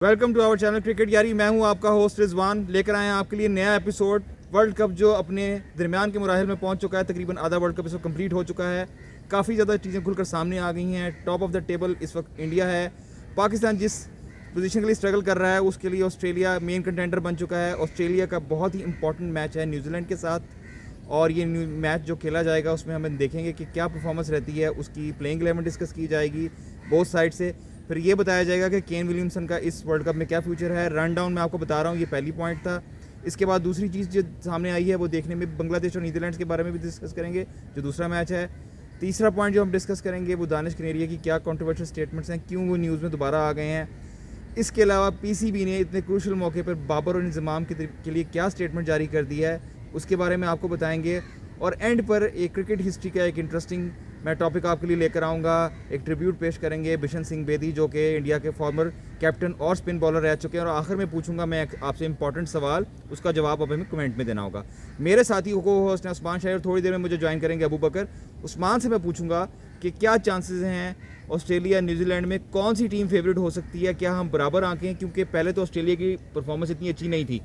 Welcome to our channel cricket यारी। मैं हूं आपका होस्ट रिजवान। लेकर आए हैं आपके लिए नया एपिसोड। वर्ल्ड कप जो अपने दरमियान के मराहिल में पहुंच चुका है, तकरीबन आधा वर्ल्ड कप इस वक्त कंप्लीट हो चुका है। काफ़ी ज़्यादा चीज़ें खुलकर सामने आ गई हैं। टॉप ऑफ द टेबल इस वक्त इंडिया है। पाकिस्तान जिस पोजीशन के लिए स्ट्रगल कर रहा है उसके लिए ऑस्ट्रेलिया मेन कंटेंडर बन चुका है। ऑस्ट्रेलिया का बहुत ही इंपॉर्टेंट मैच है न्यूजीलैंड के साथ, और ये मैच जो खेला जाएगा उसमें हम देखेंगे कि क्या परफॉर्मेंस रहती है। उसकी प्लेइंग 11 डिस्कस की जाएगी बोथ साइड से। फिर ये बताया जाएगा कि केन विलियमसन का इस वर्ल्ड कप में क्या फ्यूचर है। रन डाउन मैं आपको बता रहा हूँ, ये पहली पॉइंट था। इसके बाद दूसरी चीज़ जो सामने आई है वो देखने में बांग्लादेश और नीदरलैंड्स के बारे में भी डिस्कस करेंगे, जो दूसरा मैच है। तीसरा पॉइंट जो हम डिस्कस करेंगे वो दानिश कनेरिया की क्या कंट्रोवर्शियल स्टेटमेंट्स हैं, क्यों वो न्यूज़ में दोबारा आ गए हैं। इसके अलावा पीसीबी ने इतने क्रूशल मौके पर बाबर और इंतजाम के लिए क्या स्टेटमेंट जारी कर दिया है, उसके बारे में आपको बताएंगे। और एंड पर एक क्रिकेट हिस्ट्री का एक इंटरेस्टिंग मैं टॉपिक आपके लिए लेकर आऊँगा। एक ट्रिब्यूट पेश करेंगे बिशन सिंह बेदी, जो कि इंडिया के फॉर्मर कैप्टन और स्पिन बॉलर रह चुके हैं। और आखिर में पूछूंगा मैं आपसे इंपॉर्टेंट सवाल, उसका जवाब अब हमें कमेंट में देना होगा। मेरे साथी को होस्ट हैं उस्मान शाहिर, थोड़ी देर में मुझे ज्वाइन करेंगे अबू बकर। उस्मान से मैं पूछूंगा कि क्या चांसेस हैं ऑस्ट्रेलिया न्यूजीलैंड में, कौन सी टीम फेवरेट हो सकती है, क्या हम बराबर आंकें, क्योंकि पहले तो ऑस्ट्रेलिया की परफॉर्मेंस इतनी अच्छी नहीं थी,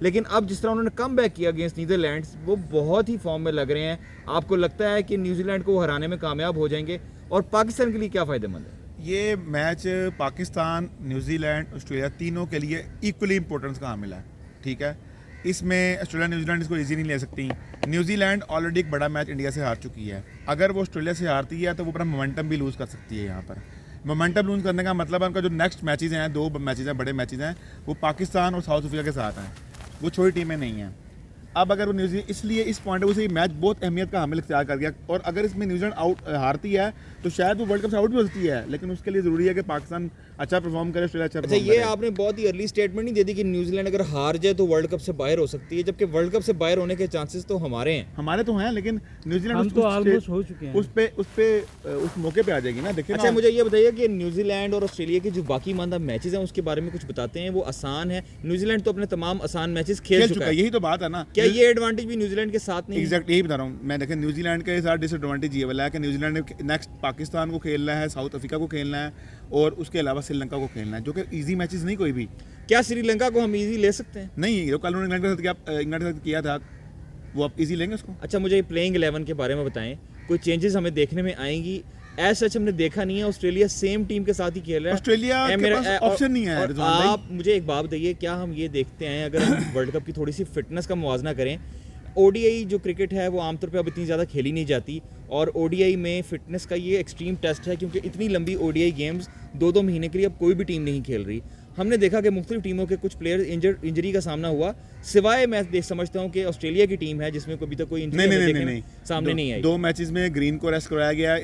लेकिन अब जिस तरह उन्होंने कम बैक किया अगेंस्ट नीदरलैंड्स, वो बहुत ही फॉर्म में लग रहे हैं। आपको लगता है कि न्यूजीलैंड को हराने में कामयाब हो जाएंगे, और पाकिस्तान के लिए क्या फ़ायदेमंद है? ये मैच पाकिस्तान, न्यूजीलैंड, ऑस्ट्रेलिया तीनों के लिए इक्वली इंपॉर्टेंस का हामिल है। ठीक है, इसमें ऑस्ट्रेलिया न्यूजीलैंड इसको इजी नहीं ले सकती। न्यूजीलैंड ऑलरेडी एक बड़ा मैच इंडिया से हार चुकी है। अगर वो ऑस्ट्रेलिया से हारती है तो वो अपना मोमेंटम भी लूज़ कर सकती है। यहाँ पर मोमेंटम लूज़ करने का मतलब है उनका जो नेक्स्ट मैचेज़ हैं, 2 मैचेज़ हैं, बड़े मैचेज़ हैं, वो पाकिस्तान और साउथ अफ्रीका के साथ हैं। वो छोटी टीमें नहीं हैं। अब अगर वो न्यूजीलैंड, इसलिए इस पॉइंट से ये मैच बहुत अहमियत का हामिल इख्तियार कर गया। और अगर इसमें न्यूजीलैंड आउट हारती है तो शायद वो वर्ल्ड कप से आउट भी हो सकती है, लेकिन उसके लिए ज़रूरी है कि पाकिस्तान अच्छा परफॉर्म करे, ऑस्ट्रेलिया अच्छा परफॉर्म करे। ये आपने बहुत ही अर्ली स्टेटमेंट नहीं दे दी कि न्यूजीलैंड अगर हार जाए तो वर्ल्ड कप से बाहर हो सकती है, जबकि वर्ल्ड कप से बाहर होने के चांसेस तो हमारे हैं, लेकिन न्यूजीलैंड हम तो ऑलमोस्ट हो चुके हैं। उस मौके पे आ जाएगी ना। देखिए अच्छा, मुझे ये बताइए कि न्यूजीलैंड और ऑस्ट्रेलिया के जो बाकी मानदा मैचेस हैं उसके बारे में कुछ बताते हैं। वो आसान है? न्यूजीलैंड तो अपने तमाम आसान मैचेस खेल चुका है, यही तो बात है ना। क्या ये एडवांटेज भी न्यूजीलैंड के साथ नहीं? एग्जैक्ट यही बता रहा हूँ मैं। देखें, न्यूजीलैंड के साथ डिसएडवांटेज ये वाला है कि न्यूजीलैंड ने नेक्स्ट पाकिस्तान को खेलना है, साउथ अफ्रीका को खेलना है, और उसके अलावा श्रीलंका को खेलना है, जो कि इजी मैचेस नहीं कोई भी। क्या श्रीलंका को हम इजी ले सकते हैं? नहीं, जो कल उन्होंने इंग्लैंड के साथ किया था, वो आप इजी लेंगे उसको। अच्छा, मुझे प्लेइंग 11 के बारे में बताएं, कोई चेंजेस हमें देखने में आएंगी? ऐसा सच हमने देखा नहीं है, ऑस्ट्रेलिया सेम टीम के साथ ही खेल रहा है। ऑस्ट्रेलिया के पास ऑप्शन नहीं है। आप मुझे एक बात बताइए, क्या हम ये देखते हैं अगर हम वर्ल्ड कप की थोड़ी सी फिटनेस का मुवाजना करें, ओडीआई जो क्रिकेट है वो आमतौर पे अब इतनी ज़्यादा खेली नहीं जाती, और ओडीआई में फिटनेस का ये एक्सट्रीम टेस्ट है, क्योंकि इतनी लंबी ओडीआई गेम्स 2-2 महीने के लिए अब कोई भी टीम नहीं खेल रही। हमने देखा कि मुख्तलिफ टीमों के कुछ प्लेयर इंजरी का सामना हुआ, सिवाय मैं समझता हूँ कि ऑस्ट्रेलिया की टीम है जिसमें कभी तक कोई इंजरी सामने नहीं आई। 2 मैचेस में ग्रीन को रेस्ट कराया गया।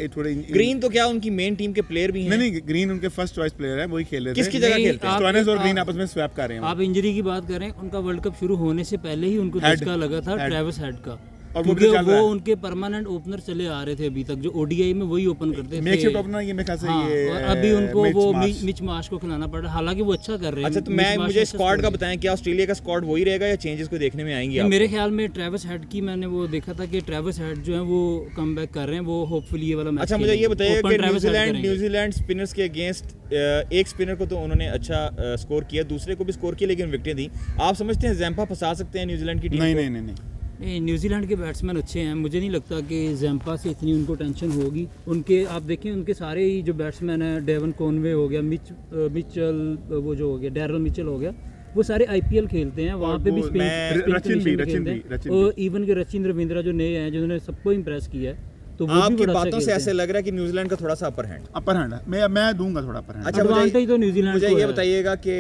ग्रीन तो क्या उनकी मेन टीम के प्लेयर भी हैं? नहीं, ग्रीन उनके फर्स्ट चॉइस प्लेयर है, वही खेल रहे थे। किसकी जगह खेलते हैं? स्टोइनिस और ग्रीन आपस में स्वैप कर रहे हैं। आप इंजरी की बात करें, उनका वर्ल्ड कप शुरू होने से पहले ही उनको झटका लगा था ट्रेविस हेड का, और क्योंकि वो उनके परमानेंट ओपनर चले आ रहे थे अभी तक, जो ओडीआई में वही ओपन करते थे। मेकशिफ्ट ओपनर ये मेरे ख्याल से ये और अभी उनको वो मिच मार्श को खिलाना पड़ रहा है, हालांकि वो अच्छा कर रहे हैं। अच्छा, तो मुझे स्क्वाड का बताएं, क्या ऑस्ट्रेलिया का स्क्वाड वही रहेगा या चेंजेस को देखने में आएंगे? मेरे ख्याल में ट्रेविस हेड की मैंने वो देखा था कि ट्रेविस हेड जो है वो कम बैक कर रहे हैं, वो होपफुली ये वाला मैच। अच्छा, मुझे ये बताइए कि न्यूजीलैंड स्पिनर्स के अगेंस्ट एक स्पिनर को तो उन्होंने अच्छा स्कोर किया, दूसरे को भी स्कोर किया, लेकिन विकेटें दी। आप समझते हैं जैम्पा फंसा सकते हैं न्यूजीलैंड की टीम को? नहीं, न्यूजीलैंड के बैट्समैन अच्छे हैं, मुझे नहीं लगता कि जैम्पा से इतनी उनको टेंशन होगी। उनके आप देखें, उनके सारे ही जो बैट्समैन हैं, डेवन कॉनवे हो गया, मिचेल, वो जो हो गया डैरल मिचेल हो गया, वो सारे आईपीएल खेलते हैं, वहाँ पे भी स्पिन, और इवन के रचिन रविंद्रा जो नए हैं, जिन्होंने सबको इम्प्रेस किया है, तो वो आपकी बातों से ऐसे लग रहा है कि न्यूजीलैंड का थोड़ा सा अपर हैंड है। मैं दूंगा थोड़ा अपर हैंड। अच्छा, मुझे ये बताइएगा कि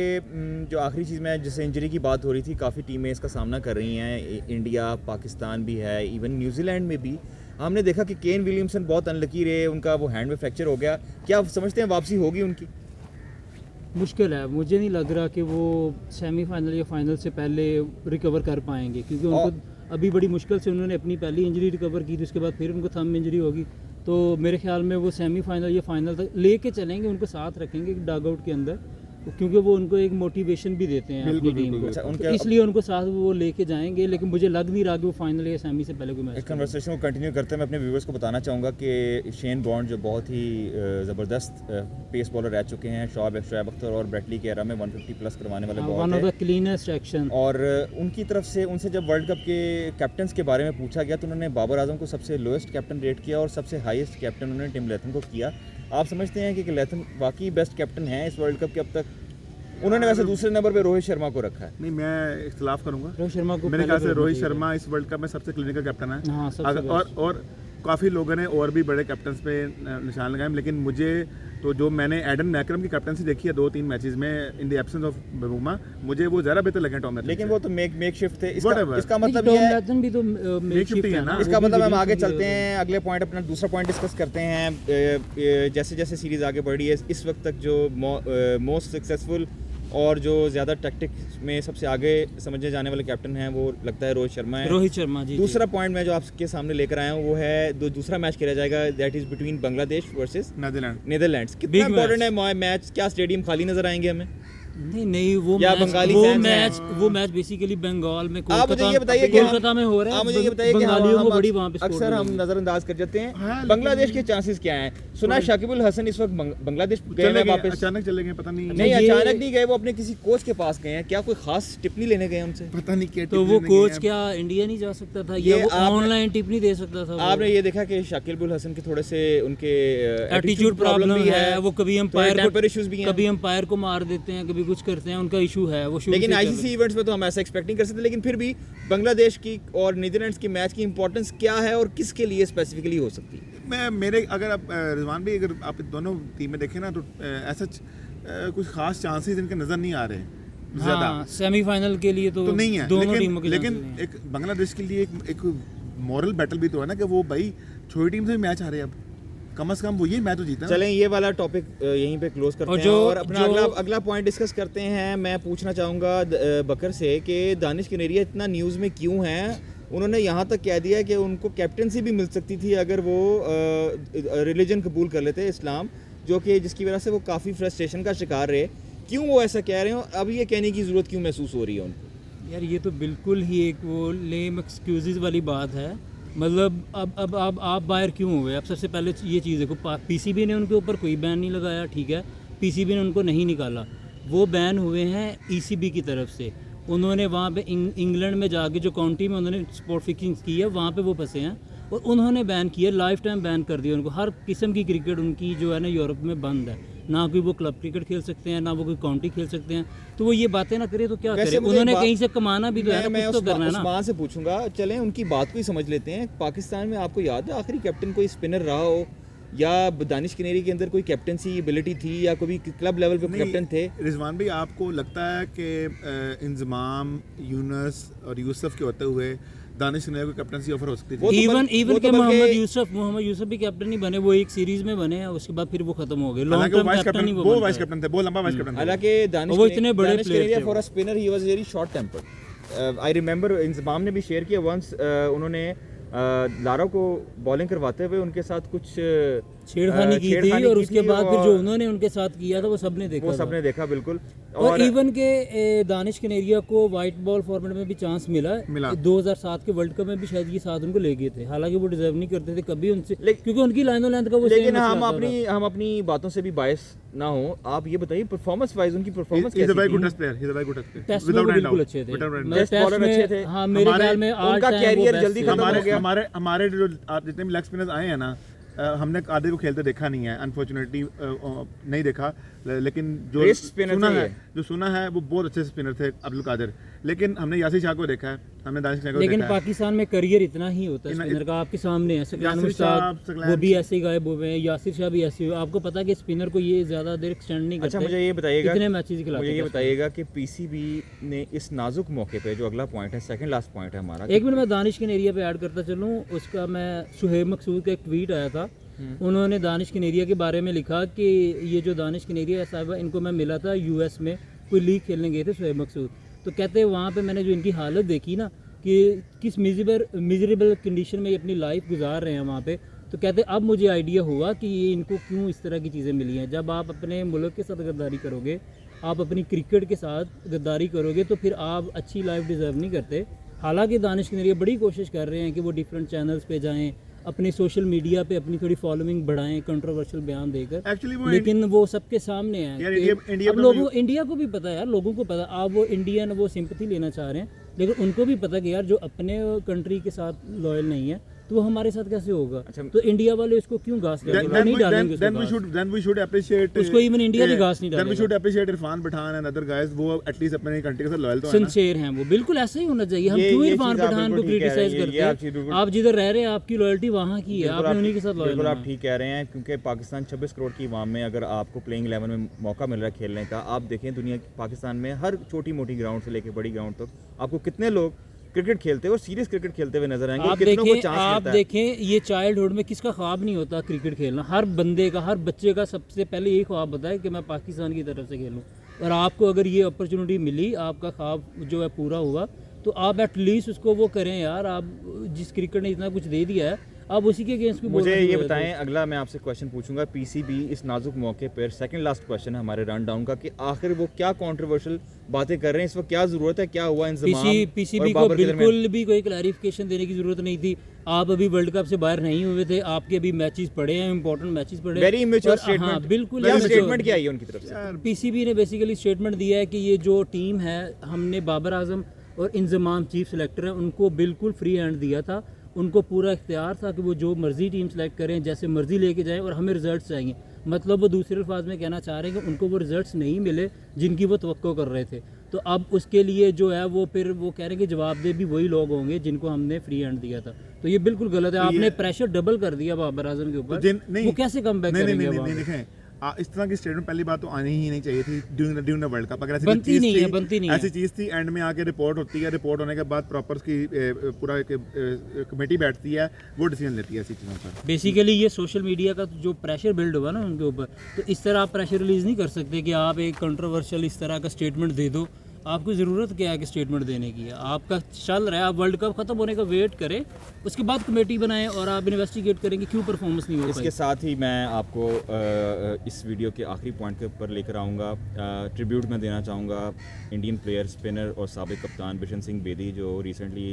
जो आखिरी चीज़ में जैसे इंजरी की बात हो रही थी, काफ़ी टीमें इसका सामना कर रही हैं, इंडिया, पाकिस्तान भी है, इवन न्यूजीलैंड में भी हमने देखा कि केन विलियमसन बहुत अनलकी रहे, उनका वो हैंड में फ्रैक्चर हो गया। क्या आप समझते हैं वापसी होगी उनकी? मुश्किल है, मुझे नहीं लग रहा कि वो सेमीफाइनल या फाइनल से पहले रिकवर कर पाएंगे, क्योंकि उनको अभी बड़ी मुश्किल से उन्होंने अपनी पहली इंजरी रिकवर की थी, उसके बाद फिर उनको थंब इंजरी होगी। तो मेरे ख्याल में वो सेमीफाइनल या फाइनल तक लेके चलेंगे, उनको साथ रखेंगे डग आउट के अंदर, क्योंकि वो उनको एक मोटिवेशन भी देते हैं अपनी टीम को, अच्छा, तो उनके इसलिए उनको साथ वो लेके जाएंगे, लेकिन मुझे लग नहीं रहा कि वो फाइनल या सेमी से पहले कोई मैच इस कन्वर्सेशन को कंटिन्यू करते हुए मैं अपने व्यूवर्स को बताना चाहूँगा कि शेन बॉन्ड जो बहुत ही ज़बरदस्त पेस बॉलर रह चुके हैं, शोएब अख्तर और ब्रेटली के एरा में 150 प्लस करवाने वाले वन बहुत ऑफ द है। Cleanest action. और उनकी तरफ से उनसे जब वर्ल्ड कप के कैप्टन्स के बारे में पूछा गया तो उन्होंने बाबर आजम को सबसे लोएस्ट कैप्टन रेट किया और सबसे हाईएस्ट कैप्टन उन्होंने टिम लेथम को किया। आप समझते हैं कि लेथम वाकई बेस्ट कैप्टन है इस वर्ल्ड कप के अब तक? उन्होंने वैसे दूसरे नंबर पे रोहित शर्मा को रखा है। नहीं, मैं इख्तलाफ करूंगा। रोहित शर्मा को मेरे पहले ख्याल से पे रोहित रखना शर्मा इस वर्ल्ड कप में सबसे क्लिनिकल कैप्टन है। हाँ, सबसे बेस्ट। और काफ़ी लोगों ने और भी बड़े कैप्टन्स पे निशान लगाए, लेकिन मुझे तो जो मैंने एडन मैकरम की कैप्टनसी देखी है 2-3 मैचेस में इन द एब्सेंस ऑफ बुमा, मुझे वो ज़्यादा बेहतर लगे टॉम लेथम लेकिन से। वो तो मेक शिफ्ट थे। Whatever. इसका चाहिए। मतलब टॉम ये है, लेथम भी तो Makeshift ही है ना। इसका मतलब हम आगे चलते हैं, अगले पॉइंट अपना दूसरा पॉइंट डिस्कस करते हैं। जैसे जैसे सीरीज आगे बढ़ रही है इस वक्त तक जो मोस्ट सक्सेसफुल और जो ज़्यादा टैक्टिक्स में सबसे आगे समझे जाने वाले कैप्टन हैं वो लगता है रोहित शर्मा है। रोहित शर्मा जी। दूसरा पॉइंट मैं जो आपके सामने लेकर आया हूँ वो है दूसरा मैच खेला जाएगा, that is between Bangladesh versus Netherlands. कितना Big इंपॉर्टेंट है मैच? क्या स्टेडियम खाली नजर आएंगे हमें? नहीं वो या मैच बंगाली वो fans मैच वो मैच बेसिकली बंगाल में आप मुझे ये बताइए कि कोलकाता में हो रहा है। आप मुझे ये बताइए कि बंगालियों को हम बड़ी वहाँ पे अक्सर हम नजरअंदाज कर जाते हैं हाँ, बांग्लादेश के चांसेस क्या हैं? सुना है शाकिबुल हसन इस वक्त बांग्लादेश गए हैं वापस। अचानक चले गए, पता नहीं। नहीं, ये- अचानक नहीं गए, वो अपने किसी कोच के पास गए हैं। क्या कोई खास टिप्पणी लेने गए हैं उनसे? पता नहीं क्या तो वो टिप्पणी कोच है। क्या इंडिया नहीं जा सकता था ये या वो आपने- ऑनलाइन टिप्पणी दे सकता था? वो? आपने ये देखा कि शाकिबुल हसन के थोड़े से उनके एटीट्यूड प्रॉब्लम भी है, वो कभी अंपायर टेम्पर इश्यूज भी हैं। कभी अंपायर को मार देते हैं, कभी कुछ करते हैं, उनका इशू है वो शुरू लेकिन से चल आईसीसी इवेंट्स में तो हम ऐसा एक्सपेक्ट नहीं कर सकते, लेकिन फिर भी बांग्लादेश की और नीदरलैंड्स की मैच की इंपॉर्टेंस क्या है और किसके लिए स्पेसिफिकली हो सकती है? मेरे अगर आप रिजवान भी अगर आप दोनों टीमें देखें ना तो ऐसा कुछ खास चांसेस इनके नज़र नहीं आ रहे ज़्यादा। हाँ, सेमीफाइनल के लिए तो नहीं है, दोनों टीमों के लेकिन chances हैं। एक बांग्लादेश के लिए एक मॉरल बैटल भी तो है ना कि वो भाई छोटी टीम से मैच आ रहे हैं, अब कम से कम वो ये मैच तो जीतना। चलें ये वाला टॉपिक यहीं पे क्लोज करते और हैं जो- और अपना अगला पॉइंट डिस्कस करते हैं। मैं पूछना चाहूँगा बकर से कि दानिश कनेरिया इतना न्यूज़ में क्यों है? उन्होंने यहाँ तक कह दिया कि उनको कैप्टनसी भी मिल सकती थी अगर वो रिलीजन कबूल कर लेते, इस्लाम, जो कि जिसकी वजह से वो काफ़ी फ्रस्ट्रेशन का शिकार रहे। क्यों वो ऐसा कह रहे हो? अब ये कहने की ज़रूरत क्यों महसूस हो रही है उनको? यार ये तो बिल्कुल ही एक वो लेम एक्सक्यूजेज वाली बात है। मतलब अब आप बाहर क्यों हुए? अब सबसे पहले ये चीज़ देखो, पीसीबी ने उनके ऊपर कोई बैन नहीं लगाया, ठीक है, पीसीबी ने उनको नहीं निकाला, वो बैन हुए हैं ईसीबी की तरफ से। उन्होंने वहाँ पे इंग्लैंड में जाके जो काउंटी में उन्होंने स्पोर्ट फिक्सिंग की है वहाँ पे वो फंसे हैं और उन्होंने बैन किया, लाइफ टाइम बैन कर दिया उनको। हर किस्म की क्रिकेट उनकी जो है ना यूरोप में बंद है, ना कोई वो क्लब क्रिकेट खेल सकते हैं, ना वो कोई काउंटी खेल सकते हैं। तो वो ये बातें ना करे तो क्या वैसे करे? मुझे उन्होंने एक कहीं से कमाना भी तो है ना, मैं कुछ तो करना है ना। उस्मान से पूछूंगा, चलें उनकी बात को ही समझ लेते हैं। पाकिस्तान में आपको याद है आखिरी कैप्टन कोई स्पिनर रहा हो या दानिश कनेरी के अंदर कोई कैप्टनसी एबिलिटी थी या कोई क्लब लेवल पे कैप्टन थे? रिजवान भाई, आपको लगता है कि इंजमाम, यूनस और यूसुफ के होते हुए दानिश कनेरिया को कैप्टनसी ऑफर हो सकती वो थी? तो इवन बल्कि- इवन वो के तो मोहम्मद बल्कि- यूसुफ भी कैप्टन नहीं बने, वो एक सीरीज में बने हैं, उसके बाद फिर वो खत्म हो गए। लॉन्ग हालांकि वो टर्म वाइस कैप्टन ही कैप्टन, वो वो बनता वाइस है। कैप्टन थे, बहुत लंबा वाइस कैप्टन थे। हालांकि वो इतने बड़े दानिश player कनेरिया थे फॉर वो। A spinner he was very short tempered. I remember Inzamam ने भी शेयर किया वंस उन्होंने लारा को बॉलिंग करवाते हुए उनके साथ कुछ छेड़खानी की थी छेड़खानी और की उसके थी बाद फिर और जो उन्होंने उनके साथ किया था वो सबने देखा वो था। सबने देखा बिल्कुल। और इवन के दानिश कनेरिया को वाइट बॉल फॉर्मेट में भी चांस मिला। 2007 के वर्ल्ड कप में भी शायद ये साथ उनको ले गए थे, हालांकि वो डिजर्व नहीं करते थे कभी उनसे, क्योंकि उनकी लाइन लेंथ का वो लेकिन same हम मसला था। अपनी बातों से भी बायस ना हो। आप ये बताइए परफॉर्मेंस वाइज उनकी परफॉर्मेंस He is a कैसी very good थी? test player. He is a very good test player. Test में Without वो any बिल्कुल doubt. अच्छे थे। Without any मतलब doubt. Test bowler में- अच्छे थे। हाँ, मेरे हमारे- ख्याल में उनका career जल्दी खत्म हो गया। हमारे जो जितने भी लेग स्पिनर्स आए हैं ना, हमने आधे को खेलते देखा नहीं है, अनफॉर्चुनेटली नहीं देखा, लेकिन जो Wrist spinner सुना थे है ये। वो बहुत अच्छे स्पिनर थे अब्दुल कादिर। लेकिन हमने यासिर शाह को देखा है, हमने दानिश कनेरिया को लेकिन देखा है। पाकिस्तान में करियर इतना ही होता है स्पिनर का, आपके सामने है। सकलान यासिर शाह, मुश्ताक सकलान- वो भी ऐसे ही गायब हुए हैं, यासिर शाह भी ऐसे हुए। आपको पता है कि स्पिनर को ये ज्यादा देर एक्सटेंड नहीं करते। अच्छा मुझे ये बताइएगा, कितने मैचेस खिलाते मुझे ये हैं बताइएगा कि पीसीबी ने इस नाजुक मौके पे, जो अगला पॉइंट है, सेकंड लास्ट पॉइंट है हमारा, एक मिनट मैं दानिश कनेरिया पे ऐड करता चलूँ। उसका मैं सुहेब मकसूद का एक ट्वीट आया था, उन्होंने दानिश कनेरिया के बारे में लिखा कि ये जो दानिश कनेरिया है साहब, इनको मैं मिला था यूएस में, कोई लीग खेलने गए थे सुहेब मकसूद, तो कहते हैं वहाँ पे मैंने जो इनकी हालत देखी ना कि किस मिजरेबल कंडीशन में ये अपनी लाइफ गुजार रहे हैं वहाँ पे, तो कहते अब मुझे आइडिया हुआ कि ये इनको क्यों इस तरह की चीज़ें मिली हैं। जब आप अपने मुल्क के साथ गद्दारी करोगे आप अपनी क्रिकेट के साथ गद्दारी करोगे तो फिर आप अच्छी लाइफ डिज़र्व नहीं करते। हालांकि दानिश के नरिया बड़ी कोशिश कर रहे हैं कि वो डिफरेंट चैनल्स पे जाएं, अपने सोशल मीडिया पे अपनी थोड़ी फॉलोइंग बढ़ाएं कंट्रोवर्शियल बयान देकर, Actually वो लेकिन वो सबके सामने है यार कि इंडिया अब लोगों इंडिया को भी पता है यार, लोगों को पता, आप वो इंडियन वो सिंपैथी लेना चाह रहे हैं लेकिन उनको भी पता कि यार जो अपने कंट्री के साथ लॉयल नहीं है तो वो हमारे साथ कैसे होगा। तो इंडिया वाले उसको क्यों घास डालेंगे? नहीं डालेंगे उसको घास। then we should appreciate उसको even इंडिया भी घास नहीं then we डालेगा। should appreciate Irfan Pathan and other guys, वो एटलीस्ट अपने कंट्री के साथ लॉयल तो है ना। सिंसियर हैं वो, बिल्कुल ऐसा ही होना चाहिए। हम ये- क्यों ये इरफान चीज़ आप पठान को बिल्कुल ठीक कह रहे क्रिटिसाइज हैं, ये आप चीज़ करते हैं? बिल्कुल- आप जिधर रह रहे हैं आपकी लॉयल्टी वहाँ की है, आपने उन्हीं के साथ लॉयल बिल्कुल रहना आप है। ठीक कह रहे हैं, क्योंकि पाकिस्तान 26 करोड़ की आवाम में अगर आपको प्लेइंग 11 में मौका मिल रहा है खेलने का, आप देखें दुनिया पाकिस्तान में हर छोटी मोटी ग्राउंड से लेकर बड़ी ग्राउंड तक आपको कितने लोग क्रिकेट खेलते हैं और सीरियस क्रिकेट खेलते हुए नजर आएंगे। आप कितनों को देखें, चांस आप मिलता है। देखें ये चाइल्डहुड में किसका ख्वाब नहीं होता क्रिकेट खेलना? हर बंदे का, हर बच्चे का सबसे पहले यही ख्वाब होता है कि मैं पाकिस्तान की तरफ से खेलूं। और आपको अगर ये अपॉर्चुनिटी मिली, आपका ख्वाब जो है पूरा हुआ, तो आप एटलीस्ट उसको वो करें यार। आप जिस क्रिकेट ने इतना कुछ दे दिया है, आप उसी के अगेंस्ट भी मुझे बोलना ये शुरू कर बताएं, अगला मैं आपसे क्वेश्चन पूछूंगा पीसीबी इस नाजुक मौके पर, सेकंड लास्ट क्वेश्चन है हमारे रन डाउन का, कि आखिर वो क्या कंट्रोवर्शियल बातें कर रहे हैं इस वक्त, क्या जरूरत है, क्या हुआ इंतजाम पीसीबी को बिल्कुल भी कोई क्लैरिफिकेशन देने की जरूरत नहीं थी। आप अभी वर्ल्ड कप से बाहर नहीं हुए थे, आपके अभी मैचेस पड़े हैं, इंपॉर्टेंट मैचेस पड़े हैं। वेरी इमेच्योर और हाँ, स्टेटमेंट, बिल्कुल क्या immature। स्टेटमेंट क्या आई है उनकी तरफ से? पीसीबी ने बेसिकली स्टेटमेंट दिया है कि ये जो टीम है, हमने बाबर आजम और इंजमाम चीफ सेलेक्टर हैं उनको बिल्कुल फ्री हैंड दिया था। उनको पूरा इख्तियार था कि वो जो मर्जी टीम सेलेक्ट करें, जैसे मर्जी लेके जाएं, और हमें रिजल्ट्स चाहिए। मतलब वो दूसरे अल्फाज में कहना चाह रहे हैं कि उनको वो रिजल्ट्स नहीं मिले जिनकी वो तवक्को कर रहे थे। तो अब उसके लिए जो है वो फिर वो कह रहे हैं कि जवाबदेह भी वही लोग होंगे जिनको हमने फ्री हैंड दिया था। तो ये बिल्कुल गलत है। आपने प्रेशर डबल कर दिया बाबर आजम के ऊपर, वो कैसे कम बैक करेंगे? नहीं देखें, इस तरह की स्टेटमेंट पहली बात तो आनी ही नहीं चाहिए थी ड्यूरिंग द वर्ल्ड कप। अगर ऐसी बनती चीज़ नहीं थी, है, बनती नहीं ऐसी चीज़ थी, एंड में आके रिपोर्ट होती है, रिपोर्ट होने के बाद प्रॉपर उसकी पूरा एक कमेटी बैठती है, वो डिसीजन लेती है ऐसी चीज़ों पर। बेसिकली ये सोशल मीडिया का जो प्रेशर बिल्ड हुआ ना उनके ऊपर, तो इस तरह आप प्रेशर रिलीज नहीं कर सकते कि आप एक कंट्रोवर्शियल इस तरह का स्टेटमेंट दे दो। आपको ज़रूरत क्या है कि स्टेटमेंट देने की है? आपका चल रहा है, आप वर्ल्ड कप ख़त्म होने का वेट करें, उसके बाद कमेटी बनाएं और आप इन्वेस्टिगेट करेंगे क्यों परफॉर्मेंस नहीं हो इसके पाई। साथ ही मैं आपको इस वीडियो के आखिरी पॉइंट के ऊपर लेकर आऊँगा। ट्रिब्यूट में देना चाहूँगा इंडियन प्लेयर, स्पिनर और साबिक कप्तान बिशन सिंह बेदी, जो रिसेंटली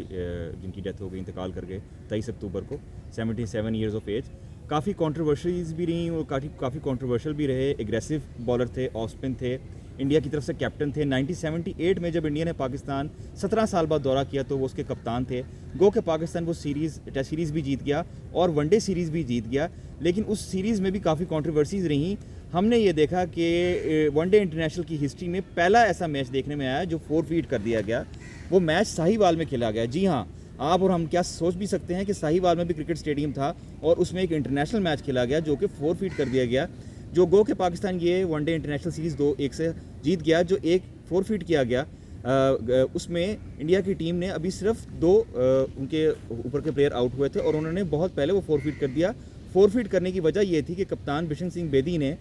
जिनकी डेथ हो गई इंतकाल करके 23 अक्टूबर को, 77 ईयर्स ऑफ एज। काफ़ी कॉन्ट्रोवर्शीज भी रही और काफ़ी कॉन्ट्रोवर्शियल भी रहे। एग्रेसिव बॉलर थे, ऑफ स्पिन थे, इंडिया की तरफ से कैप्टन थे। 1978 में जब इंडिया ने पाकिस्तान 17 साल बाद दौरा किया तो वो उसके कप्तान थे। गो के पाकिस्तान वो सीरीज़, टेस्ट सीरीज़ भी जीत गया और वनडे सीरीज़ भी जीत गया, लेकिन उस सीरीज़ में भी काफ़ी कॉन्ट्रोवर्सीज रहीं। हमने ये देखा कि वनडे इंटरनेशनल की हिस्ट्री में पहला ऐसा मैच देखने में आया जो 4 फीट कर दिया गया। वो मैच साहिवाल में खेला गया। जी हाँ, आप और हम क्या सोच भी सकते हैं कि साहिवाल में भी क्रिकेट स्टेडियम था और उसमें एक इंटरनेशनल मैच खेला गया जो कि 4 फीट कर दिया गया। जो गो के पाकिस्तान ये वनडे इंटरनेशनल सीरीज़ 2-1 से जीत गया, जो एक 4 फीट किया गया, उसमें इंडिया की टीम ने अभी सिर्फ 2 उनके ऊपर के प्लेयर आउट हुए थे और उन्होंने बहुत पहले वो 4 फीट कर दिया। 4 फीट करने की वजह ये थी कि कप्तान बिशन सिंह बेदी ने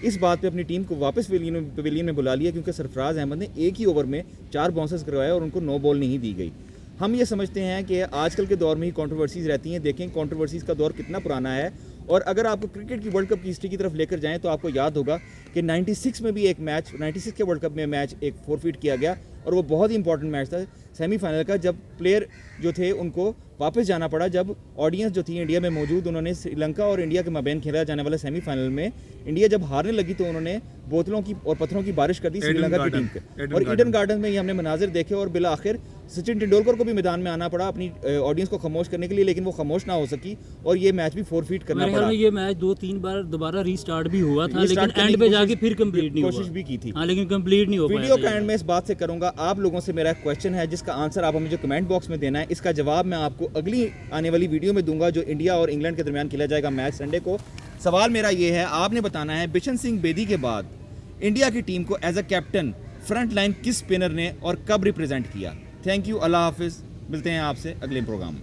इस बात पे अपनी टीम को वापस पवेलियन में बुला लिया, क्योंकि सरफराज अहमद ने एक ही ओवर में 4 बाउंसर्स करवाए और उनको 9 बॉल नहीं दी गई। हम ये समझते हैं कि आजकल के दौर में ही कंट्रोवर्सीज रहती हैं। देखें कंट्रोवर्सीज का दौर कितना पुराना है। और अगर आपको क्रिकेट की वर्ल्ड कप की हिस्ट्री की तरफ लेकर जाएं तो आपको याद होगा कि 96 में भी एक मैच, 96 के वर्ल्ड कप में मैच एक 4 फीट किया गया और वो बहुत ही इंपॉर्टेंट मैच था सेमीफाइनल का, जब प्लेयर जो थे उनको वापस जाना पड़ा। जब ऑडियंस जो थी इंडिया में मौजूद, उन्होंने श्रीलंका और इंडिया के माबैन खेला जाने वाला सेमीफाइनल में इंडिया जब हारने लगी तो उन्होंने बोतलों की और पत्थरों की बारिश कर दी श्रीलंका की टीम पे। और ईडन गार्डन में ये हमने मनाजिर देखे और बिला आखिर सचिन तेंदुलकर को भी मैदान में आना पड़ा अपनी ऑडियंस को खामोश करने के लिए, लेकिन वो खामोश ना हो सकी और ये मैच भी 4 फीट करना पड़ा। ये मैच 2-3 बार दोबारा रीस्टार्ट भी हुआ था, लेकिन करने एंड की पे जाके फिर कंप्लीट नहीं हुआ। कोशिश भी की थी, हाँ, लेकिन कंप्लीट नहीं हो पाया। वीडियो का एंड में इस बात से करूंगा, आप लोगों से मेरा एक क्वेश्चन है जिसका आंसर आप हमें जो कमेंट बॉक्स में देना है, इसका जवाब मैं आपको अगली आने वाली वीडियो में दूंगा जो इंडिया और इंग्लैंड के दरमियान खेला जाएगा मैच संडे को। सवाल मेरा ये है, आपने बताना है बिशन सिंह बेदी के बाद इंडिया की टीम को as a captain front line किस स्पिनर ने और कब रिप्रेजेंट किया। थैंक यू, अल्लाह हाफिज़। मिलते हैं आपसे अगले प्रोग्राम में।